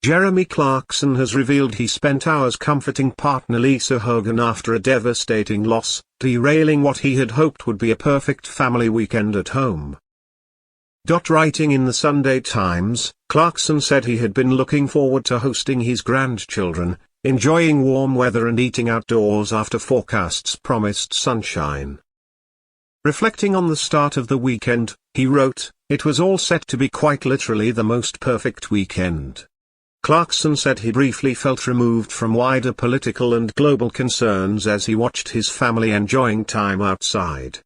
Jeremy Clarkson has revealed he spent hours comforting partner Lisa Hogan after a devastating loss, derailing what he had hoped would be a perfect family weekend at home. Writing in the Sunday Times, Clarkson said he had been looking forward to hosting his grandchildren, enjoying warm weather and eating outdoors after forecasts promised sunshine. Reflecting on the start of the weekend, he wrote, "It was all set to be quite literally the most perfect weekend." Clarkson said he briefly felt removed from wider political and global concerns as he watched his family enjoying time outside.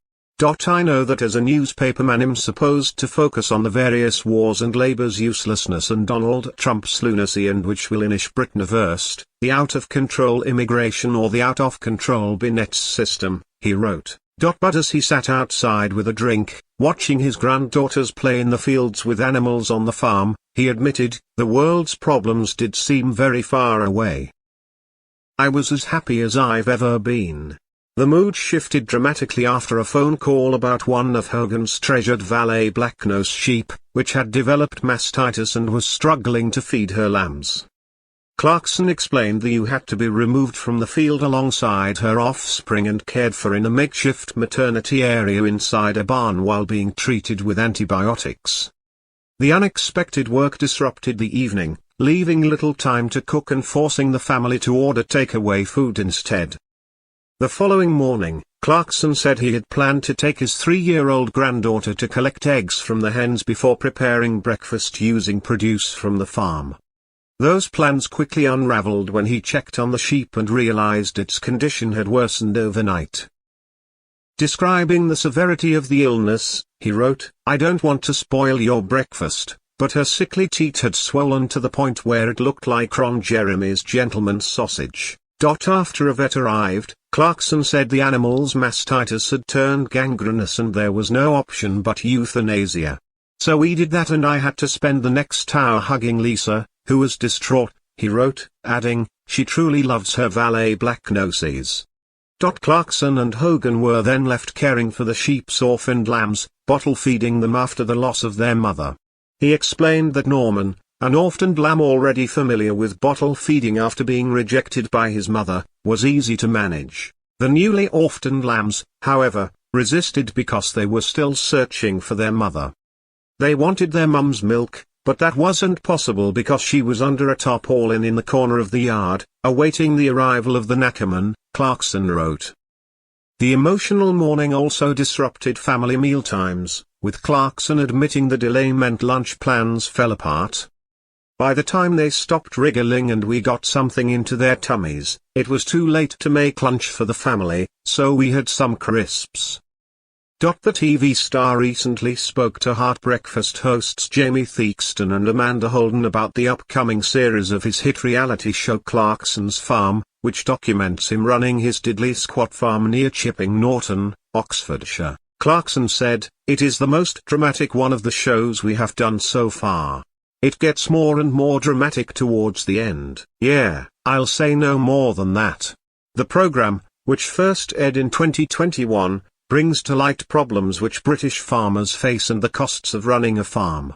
"I know that as a newspaperman I'm supposed to focus on the various wars and Labour's uselessness and Donald Trump's lunacy and which will inish Britain first, the out-of-control immigration or the out-of-control Bennett's system," he wrote. But as he sat outside with a drink, watching his granddaughters play in the fields with animals on the farm, he admitted, "The world's problems did seem very far away. I was as happy as I've ever been." The mood shifted dramatically after a phone call about one of Hogan's treasured Valais blacknose sheep, which had developed mastitis and was struggling to feed her lambs. Clarkson explained the ewe had to be removed from the field alongside her offspring and cared for in a makeshift maternity area inside a barn while being treated with antibiotics. The unexpected work disrupted the evening, leaving little time to cook and forcing the family to order takeaway food instead. The following morning, Clarkson said he had planned to take his 3-year-old granddaughter to collect eggs from the hens before preparing breakfast using produce from the farm. Those plans quickly unraveled when he checked on the sheep and realized its condition had worsened overnight. Describing the severity of the illness, he wrote, "I don't want to spoil your breakfast, but her sickly teat had swollen to the point where it looked like Ron Jeremy's gentleman's sausage." After a vet arrived, Clarkson said the animal's mastitis had turned gangrenous and there was no option but euthanasia. "So we did that and I had to spend the next hour hugging Lisa, who was distraught," he wrote, adding, "She truly loves her Valais blacknoses." Clarkson and Hogan were then left caring for the sheep's orphaned lambs, bottle feeding them after the loss of their mother. He explained that Norman, an orphaned lamb already familiar with bottle feeding after being rejected by his mother, was easy to manage. The newly orphaned lambs, however, resisted because they were still searching for their mother. They wanted their mum's milk, but that wasn't possible because she was under a tarpaulin in the corner of the yard, awaiting the arrival of the knackerman, Clarkson wrote. The emotional morning also disrupted family mealtimes, with Clarkson admitting the delay meant lunch plans fell apart. By the time they stopped wriggling and we got something into their tummies, it was too late to make lunch for the family, so we had some crisps. The TV star recently spoke to Heart Breakfast hosts Jamie Theakston and Amanda Holden about the upcoming series of his hit reality show Clarkson's Farm, which documents him running his diddly squat farm near Chipping Norton, Oxfordshire. Clarkson said, "It is the most dramatic one of the shows we have done so far. It gets more and more dramatic towards the end. Yeah, I'll say no more than that." The program, which first aired in 2021, brings to light problems which British farmers face and the costs of running a farm.